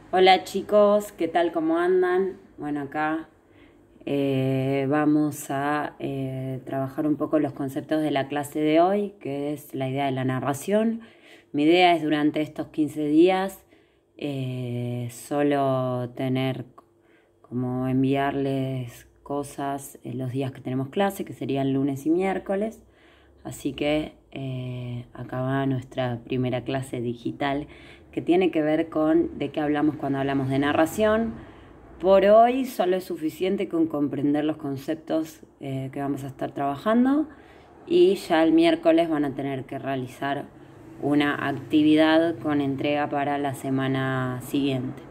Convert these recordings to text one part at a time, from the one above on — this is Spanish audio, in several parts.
Hola chicos, ¿qué tal? ¿Cómo andan? Bueno, acá vamos a trabajar un poco los conceptos de la clase de hoy, que es la idea de la narración. Mi idea es durante estos 15 días solo tener como enviarles cosas en los días que tenemos clase, que serían lunes y miércoles. Así que acá va nuestra primera clase digital que tiene que ver con de qué hablamos cuando hablamos de narración. Por hoy solo es suficiente con comprender los conceptos que vamos a estar trabajando y ya el miércoles van a tener que realizar una actividad con entrega para la semana siguiente.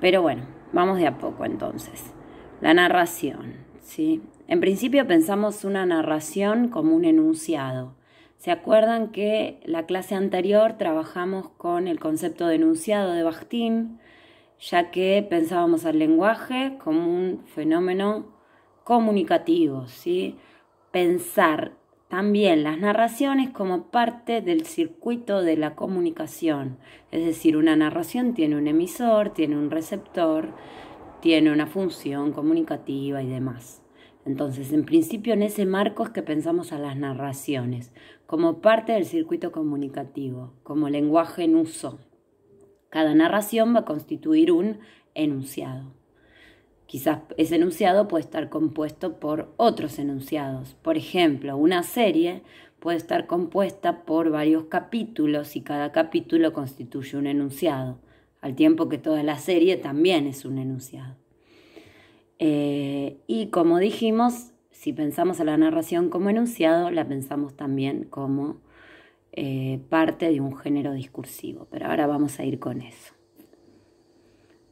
Pero bueno, vamos de a poco entonces. La narración, ¿sí? En principio pensamos una narración como un enunciado. ¿Se acuerdan que la clase anterior trabajamos con el concepto de enunciado de Bakhtin, ya que pensábamos al lenguaje como un fenómeno comunicativo, ¿sí? Pensar también las narraciones como parte del circuito de la comunicación. Es decir, una narración tiene un emisor, tiene un receptor, tiene una función comunicativa y demás. Entonces, en principio, en ese marco es que pensamos a las narraciones, como parte del circuito comunicativo, como lenguaje en uso. Cada narración va a constituir un enunciado. Quizás ese enunciado puede estar compuesto por otros enunciados. Por ejemplo, una serie puede estar compuesta por varios capítulos y cada capítulo constituye un enunciado, al tiempo que toda la serie también es un enunciado. Y como dijimos, si pensamos a la narración como enunciado, la pensamos también como parte de un género discursivo. Pero ahora vamos a ir con eso.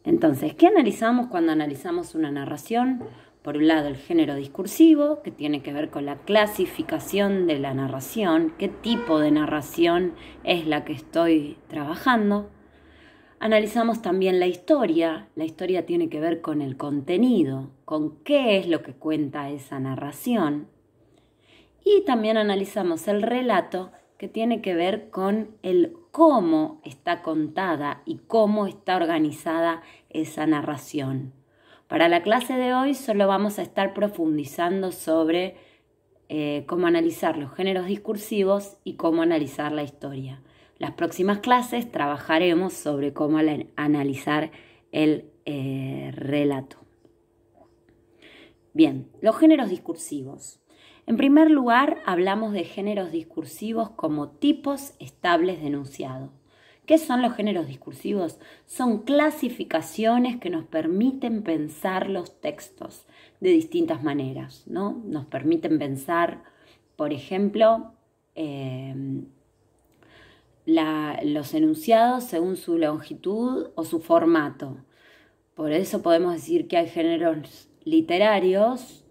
Entonces, ¿qué analizamos cuando analizamos una narración? Por un lado, el género discursivo, que tiene que ver con la clasificación de la narración, qué tipo de narración es la que estoy trabajando. Analizamos también la historia tiene que ver con el contenido, con qué es lo que cuenta esa narración. Y también analizamos el relato, que tiene que ver con el cómo está contada y cómo está organizada esa narración. Para la clase de hoy solo vamos a estar profundizando sobre cómo analizar los géneros discursivos y cómo analizar la historia. Las próximas clases trabajaremos sobre cómo analizar el relato. Bien, los géneros discursivos. En primer lugar, hablamos de géneros discursivos como tipos estables de enunciado. ¿Qué son los géneros discursivos? Son clasificaciones que nos permiten pensar los textos de distintas maneras, ¿no? Nos permiten pensar, por ejemplo, los enunciados según su longitud o su formato. Por eso podemos decir que hay géneros literarios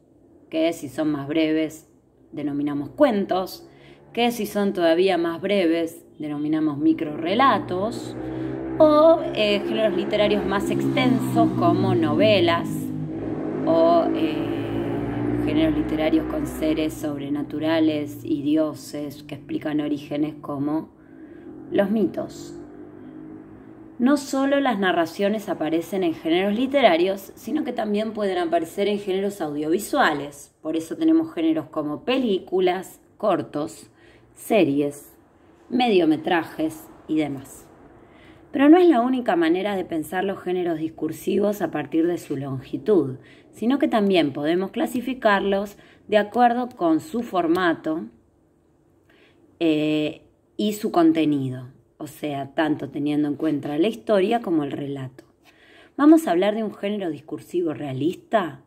que si son más breves denominamos cuentos, que si son todavía más breves denominamos microrrelatos, o géneros literarios más extensos como novelas o géneros literarios con seres sobrenaturales y dioses que explican orígenes como los mitos. No solo las narraciones aparecen en géneros literarios, sino que también pueden aparecer en géneros audiovisuales. Por eso tenemos géneros como películas, cortos, series, mediometrajes y demás. Pero no es la única manera de pensar los géneros discursivos a partir de su longitud, sino que también podemos clasificarlos de acuerdo con su formato y su contenido. O sea, tanto teniendo en cuenta la historia como el relato. Vamos a hablar de un género discursivo realista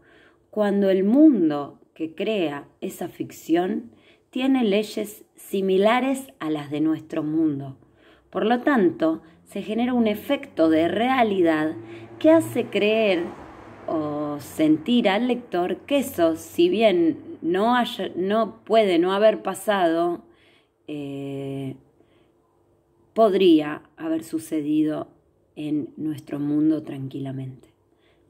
cuando el mundo que crea esa ficción tiene leyes similares a las de nuestro mundo. Por lo tanto, se genera un efecto de realidad que hace creer o sentir al lector que eso, si bien no puede no haber pasado, podría haber sucedido en nuestro mundo tranquilamente.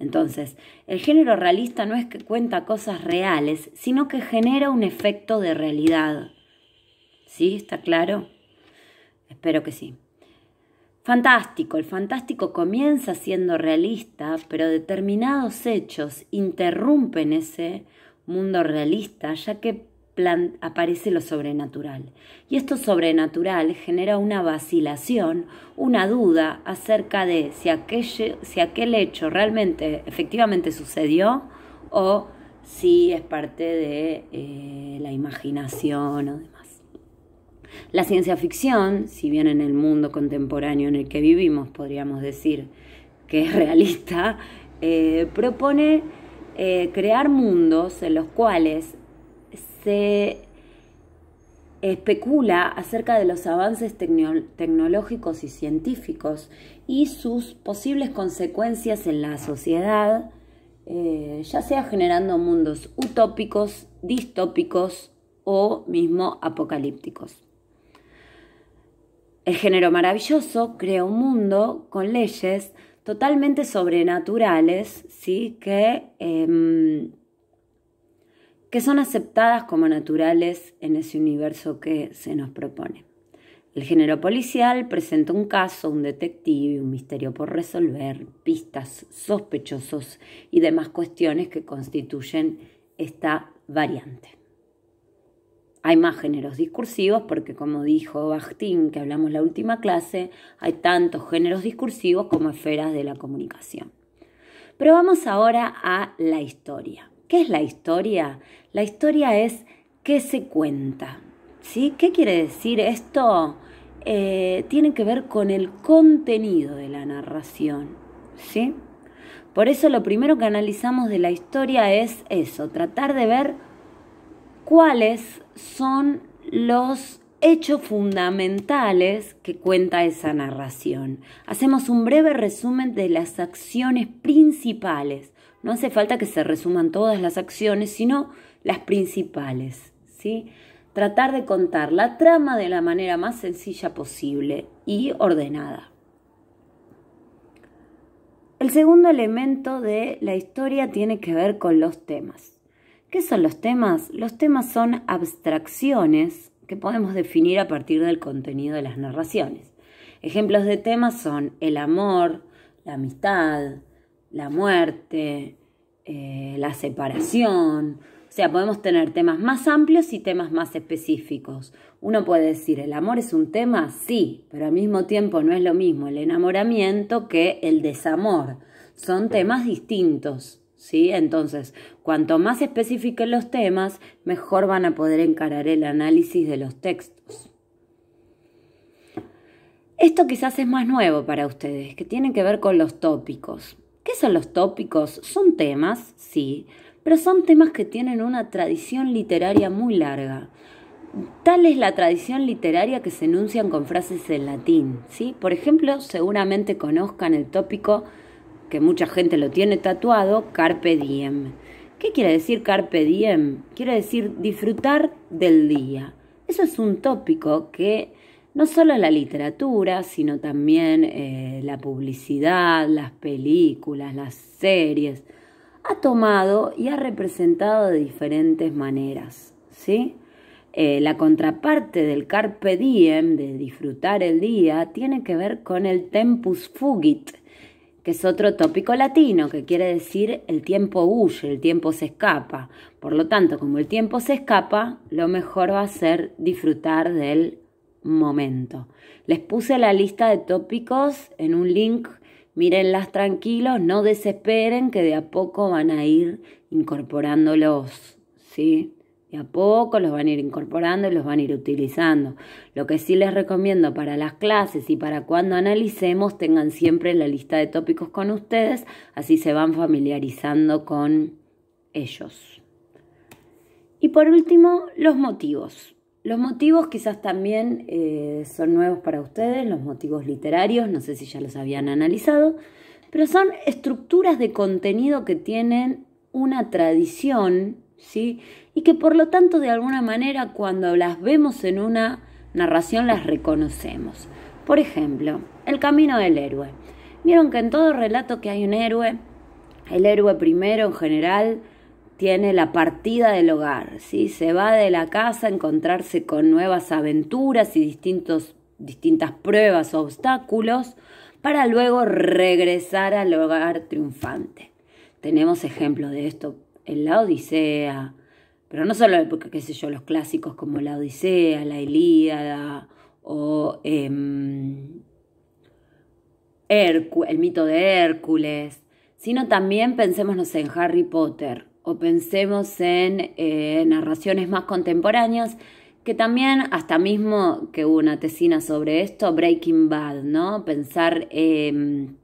Entonces, el género realista no es que cuenta cosas reales, sino que genera un efecto de realidad. ¿Sí? ¿Está claro? Espero que sí. fantástico. El fantástico comienza siendo realista, pero determinados hechos interrumpen ese mundo realista, ya que aparece lo sobrenatural. Y esto sobrenatural genera una vacilación, una duda acerca de si aquel hecho realmente, efectivamente sucedió o si es parte de la imaginación o demás. La ciencia ficción, si bien en el mundo contemporáneo en el que vivimos podríamos decir que es realista, propone crear mundos en los cuales se especula acerca de los avances tecnológicos y científicos y sus posibles consecuencias en la sociedad, ya sea generando mundos utópicos, distópicos o mismo apocalípticos. El género maravilloso crea un mundo con leyes totalmente sobrenaturales, ¿sí? que son aceptadas como naturales en ese universo que se nos propone. El género policial presenta un caso, un detective, un misterio por resolver, pistas, sospechosos y demás cuestiones que constituyen esta variante. Hay más géneros discursivos porque, como dijo Bakhtin, que hablamos la última clase, hay tantos géneros discursivos como esferas de la comunicación. Pero vamos ahora a la historia. ¿Qué es la historia? La historia es qué se cuenta, ¿sí? ¿Qué quiere decir esto? Tiene que ver con el contenido de la narración, ¿sí? Por eso lo primero que analizamos de la historia es eso, tratar de ver cuáles son los hechos fundamentales que cuenta esa narración. Hacemos un breve resumen de las acciones principales. No hace falta que se resuman todas las acciones, sino las principales, ¿sí? Tratar de contar la trama de la manera más sencilla posible y ordenada. El segundo elemento de la historia tiene que ver con los temas. ¿Qué son los temas? Los temas son abstracciones que podemos definir a partir del contenido de las narraciones. Ejemplos de temas son el amor, la amistad, la muerte, la separación. O sea, podemos tener temas más amplios y temas más específicos. Uno puede decir, ¿el amor es un tema? Sí, pero al mismo tiempo no es lo mismo el enamoramiento que el desamor. Son temas distintos, ¿sí? Entonces, cuanto más específicos los temas, mejor van a poder encarar el análisis de los textos. Esto quizás es más nuevo para ustedes, que tiene que ver con los tópicos. ¿Qué son los tópicos? Son temas, sí, pero son temas que tienen una tradición literaria muy larga. Tal es la tradición literaria que se enuncian con frases en latín, ¿sí? Por ejemplo, seguramente conozcan el tópico que mucha gente lo tiene tatuado, carpe diem. ¿Qué quiere decir carpe diem? Quiere decir disfrutar del día. Eso es un tópico que no solo la literatura, sino también la publicidad, las películas, las series, ha tomado y ha representado de diferentes maneras, ¿sí? La contraparte del carpe diem, de disfrutar el día, tiene que ver con el tempus fugit, que es otro tópico latino, que quiere decir el tiempo huye, el tiempo se escapa. Por lo tanto, como el tiempo se escapa, lo mejor va a ser disfrutar del momento. Les puse la lista de tópicos en un link. Mírenlas tranquilos, no desesperen, que de a poco van a ir incorporándolos, ¿sí? De a poco los van a ir incorporando y los van a ir utilizando. Lo que sí les recomiendo para las clases y para cuando analicemos, tengan siempre la lista de tópicos con ustedes, así se van familiarizando con ellos. Y por último, los motivos. Los motivos quizás también son nuevos para ustedes, los motivos literarios, no sé si ya los habían analizado, pero son estructuras de contenido que tienen una tradición, ¿sí? Y que por lo tanto de alguna manera cuando las vemos en una narración las reconocemos. Por ejemplo, el camino del héroe. Vieron que en todo relato que hay un héroe, el héroe primero en general tiene la partida del hogar, ¿sí? Se va de la casa a encontrarse con nuevas aventuras y distintos distintas pruebas o obstáculos para luego regresar al hogar triunfante. Tenemos ejemplos de esto en la Odisea, pero no solo porque, qué sé yo, los clásicos como la Odisea, la Ilíada o el mito de Hércules, sino también pensemos, no sé, en Harry Potter o pensemos en narraciones más contemporáneas, que también, hasta mismo que hubo una tesina sobre esto, Breaking Bad, ¿no? Pensar en